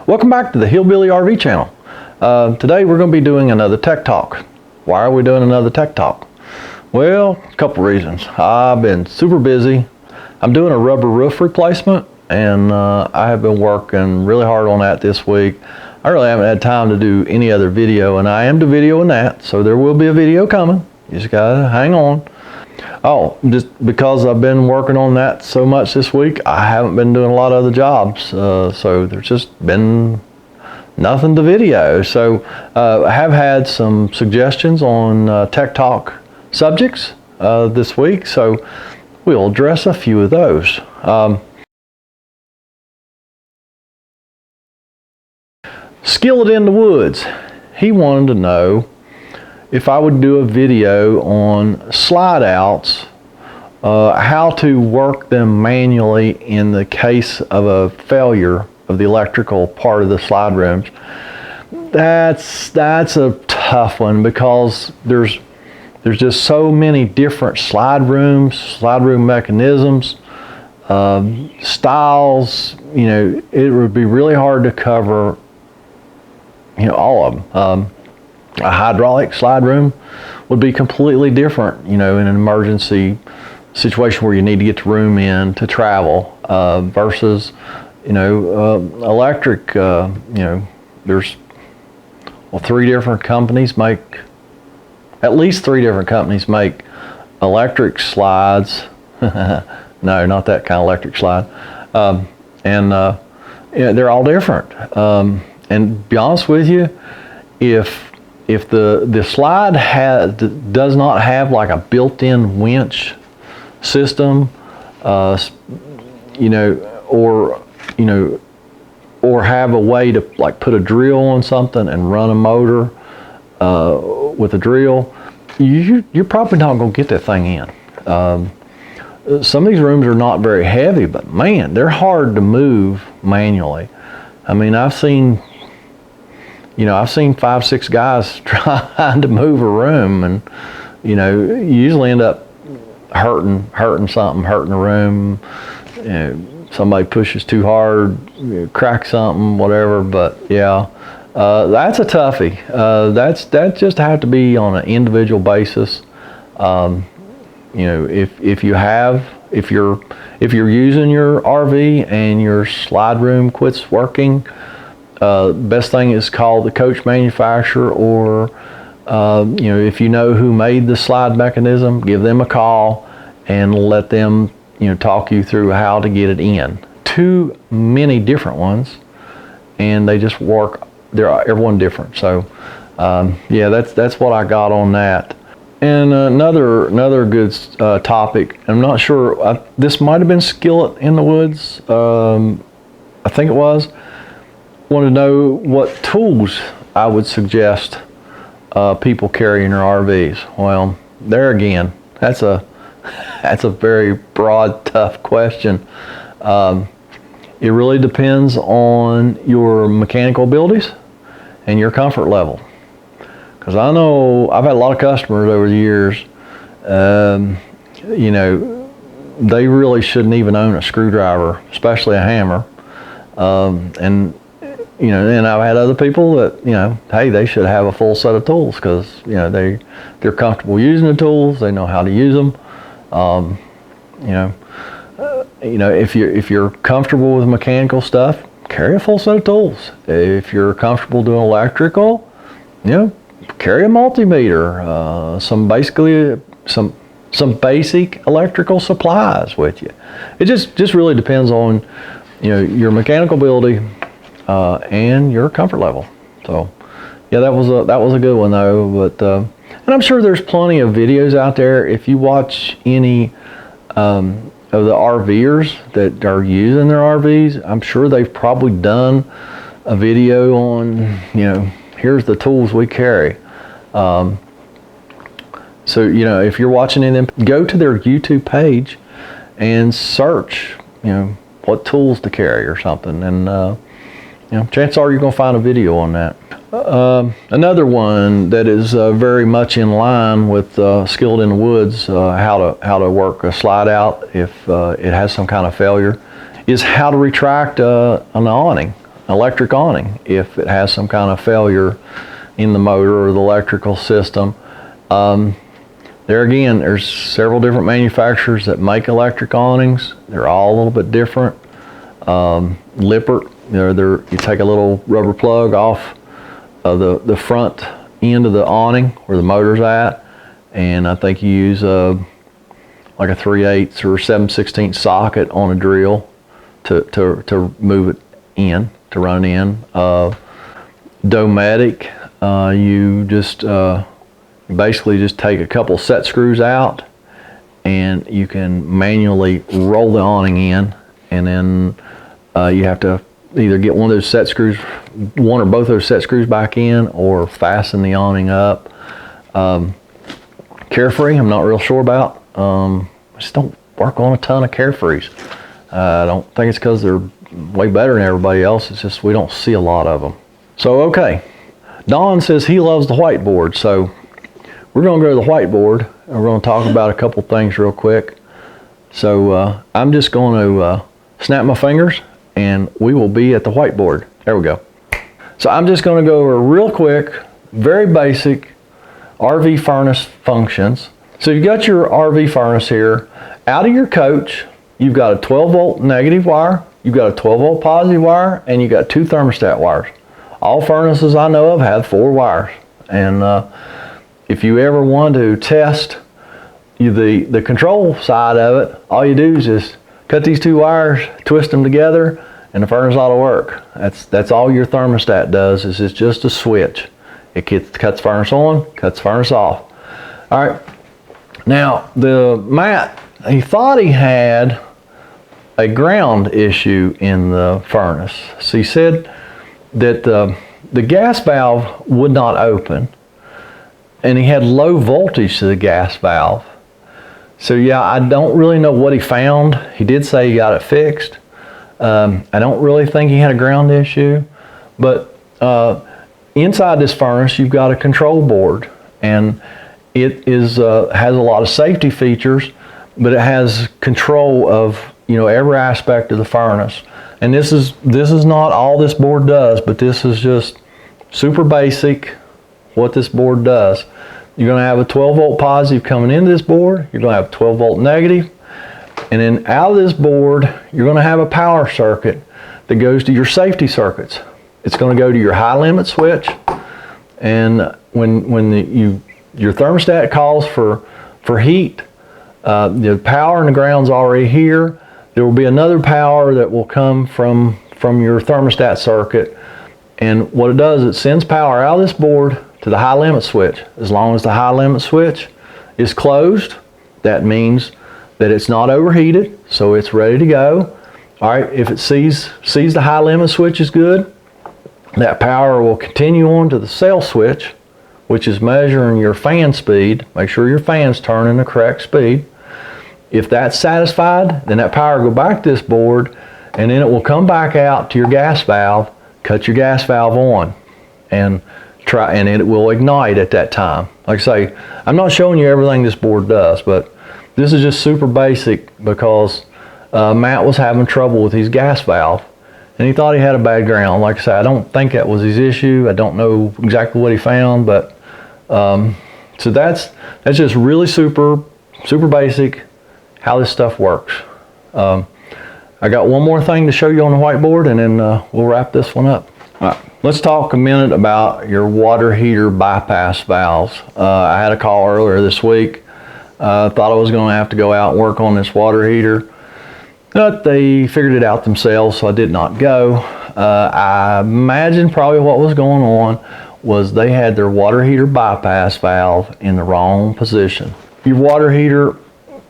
Welcome back to the Hillbilly RV channel. Today we're going to be doing another tech talk. Why are we doing another tech talk? Well, a couple reasons. I've been super busy. I'm doing a rubber roof replacement, and I have been working really hard on that this week. I really haven't had time to do any other video, and I am videoing that, so there will be a video coming. You just gotta hang on. Oh, just because I've been working on that so much this week, I haven't been doing a lot of other jobs, so there's just been nothing to video. So I have had some suggestions on Tech Talk subjects this week, so we'll address a few of those. Skillet in the Woods, he wanted to know if I would do a video on slide outs, how to work them manually in the case of a failure of the electrical part of the slide rooms. That's a tough one because there's just so many different slide room mechanisms, styles. You know, it would be really hard to cover, you know, all of them. A hydraulic slide room would be completely different, you know, in an emergency situation where you need to get the room in to travel, versus, you know, electric. You know, there's three different companies make, at least three different companies make electric slides. No, not that kind of electric slide. Yeah, they're all different. And to be honest with you, if the slide does not have like a built-in winch system, you know, or have a way to like put a drill on something and run a motor with a drill, you're probably not going to get that thing in. Some of these rooms are not very heavy, but man, they're hard to move manually. I mean, I've seen 5-6 guys trying to move a room, and you know, you usually end up hurting the room. You know, somebody pushes too hard, you crack something, whatever. But yeah, that's a toughie. That just have to be on an individual basis. You know, if you're using your RV and your slide room quits working, best thing is call the coach manufacturer, or you know, if you know who made the slide mechanism, give them a call and let them, you know, talk you through how to get it in. Too many different ones, and they just work. Everyone different. So yeah, that's what I got on that. And another good topic. I'm not sure. This might have been Skillet in the Woods. I think it was. Want to know what tools I would suggest people carry in their RVs. Well, there again, that's a very broad, tough question. It really depends on your mechanical abilities and your comfort level. Because I know I've had a lot of customers over the years. You know, they really shouldn't even own a screwdriver, especially a hammer, and you know, and I've had other people that, you know, hey, they should have a full set of tools because, you know, they're comfortable using the tools, they know how to use them. You know, if you're comfortable with mechanical stuff, carry a full set of tools. If you're comfortable doing electrical, you know, carry a multimeter, some basic electrical supplies with you. It just really depends on, you know, your mechanical ability and your comfort level. So yeah, that was a good one though. But and I'm sure there's plenty of videos out there. If you watch any of the RVers that are using their RVs, I'm sure they've probably done a video on, you know, here's the tools we carry. So you know, if you're watching them, go to their YouTube page and search, you know, what tools to carry or something, and you know, chances are you're going to find a video on that. Another one that is very much in line with Skillet in the Woods, how to work a slide out if it has some kind of failure, is how to retract an awning. electric awning if it has some kind of failure in the motor or the electrical system. There again, there's several different manufacturers that make electric awnings. They're all a little bit different. Lippert, you take a little rubber plug off of the front end of the awning where the motor's at, and I think you use like a 3/8 or 7/16 socket on a drill to move it in, to run it in. Dometic, you just basically just take a couple set screws out, and you can manually roll the awning in, and then you have to either get one of those set screws, one or both those set screws back in, or fasten the awning up. Carefree, I'm not real sure about. I just don't work on a ton of Carefrees. I don't think it's because they're way better than everybody else. It's just we don't see a lot of them. So okay, Don says he loves the whiteboard, so we're going to go to the whiteboard and we're going to talk about a couple things real quick. So I'm just going to snap my fingers and we will be at the whiteboard. There we go. So I'm just going to go over real quick, very basic RV furnace functions. So you've got your RV furnace here. Out of your coach, you've got a 12 volt negative wire, you've got a 12 volt positive wire, and you've got 2 thermostat wires. All furnaces I know of have 4 wires. And if you ever want to test the control side of it, all you do is just cut these 2 wires, twist them together, and the furnace ought to work. That's all your thermostat does, is it's just a switch. It cuts furnace on, cuts furnace off. All right. Now, Matt, he thought he had a ground issue in the furnace. So he said that the gas valve would not open, and he had low voltage to the gas valve. So yeah, I don't really know what he found. He did say he got it fixed. I don't really think he had a ground issue, but inside this furnace you've got a control board, and it has a lot of safety features, but it has control of every aspect of the furnace. And this is not all this board does, but this is just super basic what this board does. You're going to have a 12 volt positive coming into this board. You're going to have a 12 volt negative. And then out of this board, you're going to have a power circuit that goes to your safety circuits. It's going to go to your high limit switch. And when your thermostat calls for heat, the power and the ground's already here. There will be another power that will come from your thermostat circuit. And what it does, it sends power out of this board to the high limit switch. As long as the high limit switch is closed, that means that it's not overheated, so it's ready to go. All right, if it sees the high limit switch is good, that power will continue on to the cell switch, which is measuring your fan speed. Make sure your fan's turning the correct speed. If that's satisfied, then that power will go back to this board, and then it will come back out to your gas valve, cut your gas valve on, and it will ignite at that time. Like I say, I'm not showing you everything this board does, but this is just super basic because Matt was having trouble with his gas valve, and he thought he had a bad ground. Like I said, I don't think that was his issue. I don't know exactly what he found, but so that's just really super basic how this stuff works. I got one more thing to show you on the whiteboard, and then we'll wrap this one up. All right, let's talk a minute about your water heater bypass valves. I had a call earlier this week. Thought I was going to have to go out and work on this water heater, but they figured it out themselves, so I did not go. I imagine probably what was going on was they had their water heater bypass valve in the wrong position. Your water heater,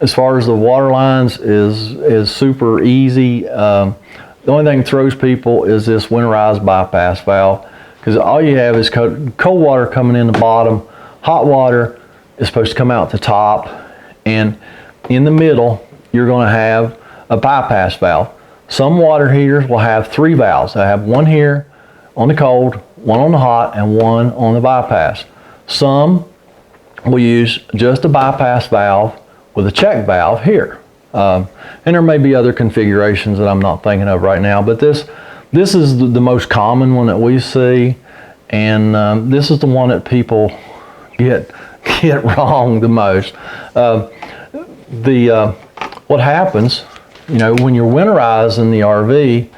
as far as the water lines, is super easy. The only thing that throws people is this winterize bypass valve, because all you have is cold water coming in the bottom, hot water is supposed to come out the top, and in the middle you're going to have a bypass valve. Some water heaters will have 3 valves. I have one here on the cold, one on the hot, and one on the bypass. Some will use just a bypass valve with a check valve here. And there may be other configurations that I'm not thinking of right now, but this this is the most common one that we see, and this is the one that people get wrong the most. What happens, you know, when you're winterizing the RV,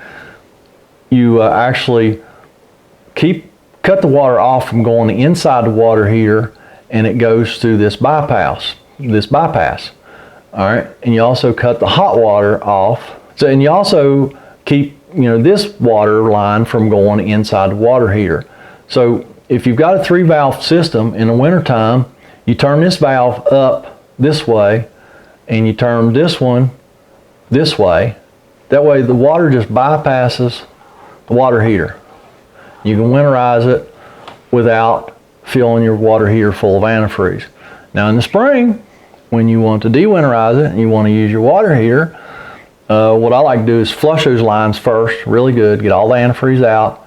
you actually cut the water off from going inside the water heater, and it goes through this bypass. All right, and you also cut the hot water off. So, and you also keep, you know, this water line from going inside the water heater. So if you've got a 3-valve system in the wintertime, you turn this valve up this way, and you turn this one this way. That way the water just bypasses the water heater. You can winterize it without filling your water heater full of antifreeze. Now in the spring, when you want to de-winterize it and you want to use your water heater, what I like to do is flush those lines first, really good, get all the antifreeze out,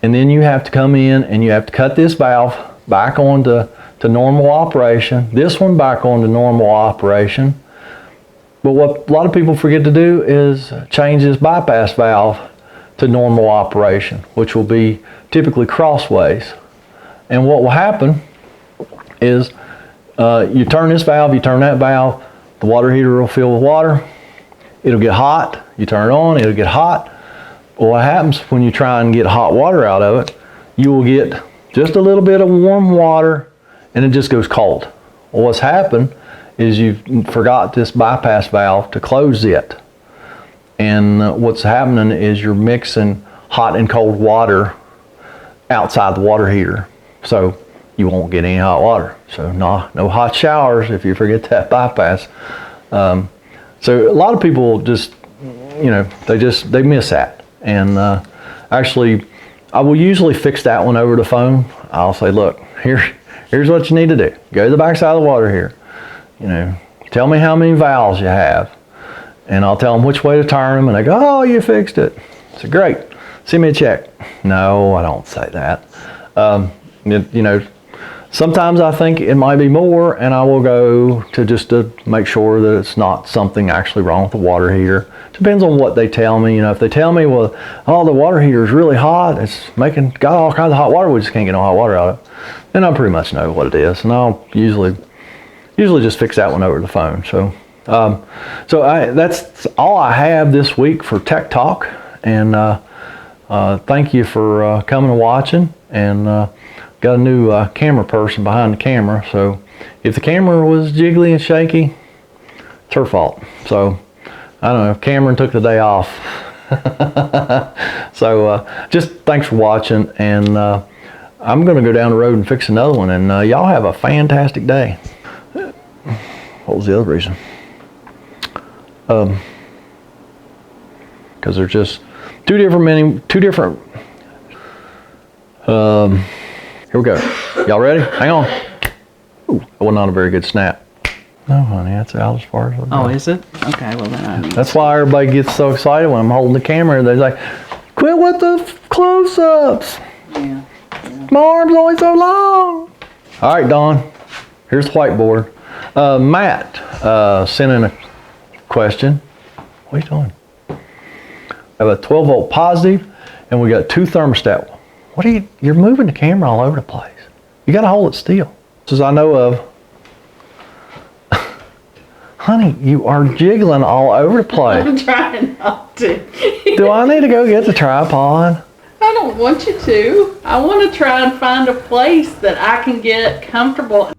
and then you have to come in and you have to cut this valve back on to normal operation, this one back on to normal operation. But what a lot of people forget to do is change this bypass valve to normal operation, which will be typically crossways. And what will happen is you turn this valve, you turn that valve, the water heater will fill with water, it'll get hot, you turn it on, it'll get hot. Well, what happens when you try and get hot water out of it, you will get just a little bit of warm water and it just goes cold. Well, what's happened is you forgot this bypass valve to close it. And what's happening is you're mixing hot and cold water outside the water heater. So you won't get any hot water. So no hot showers if you forget that bypass. So a lot of people just, you know, they miss that. And actually, I will usually fix that one over the phone. I'll say, look, here's what you need to do. Go to the back side of the water here. You know, tell me how many valves you have. And I'll tell them which way to turn them. And they go, oh, you fixed it. I said, great. Send me a check. No, I don't say that. You know, sometimes I think it might be more, and I will go to just to make sure that it's not something actually wrong with the water heater. Depends on what they tell me. You know, if they tell me, well, oh, the water heater is really hot, it's got all kinds of hot water, we just can't get no hot water out of it, then I pretty much know what it is, and I'll usually just fix that one over the phone. So, that's all I have this week for Tech Talk, and thank you for coming and watching, and got a new camera person behind the camera, so if the camera was jiggly and shaky, it's her fault. So I don't know, Cameron took the day off. So just thanks for watching, and I'm gonna go down the road and fix another one, and y'all have a fantastic day. What was the other reason? Because they're just two different here we go. Y'all ready? Hang on. Ooh, that was not a very good snap. No, honey, that's out as far as I go. Oh, is it? Okay, well then That's why everybody gets so excited when I'm holding the camera. They're like, quit with the close-ups. Yeah. My arm's only so long. All right, Dawn. Here's the whiteboard. Matt sent in a question. What are you doing? I have a 12-volt positive, and we got 2 thermostat. What are you're moving the camera all over the place. You got to hold it still. As I know of. Honey, you are jiggling all over the place. I'm trying not to. Do I need to go get the tripod? I don't want you to. I want to try and find a place that I can get comfortable.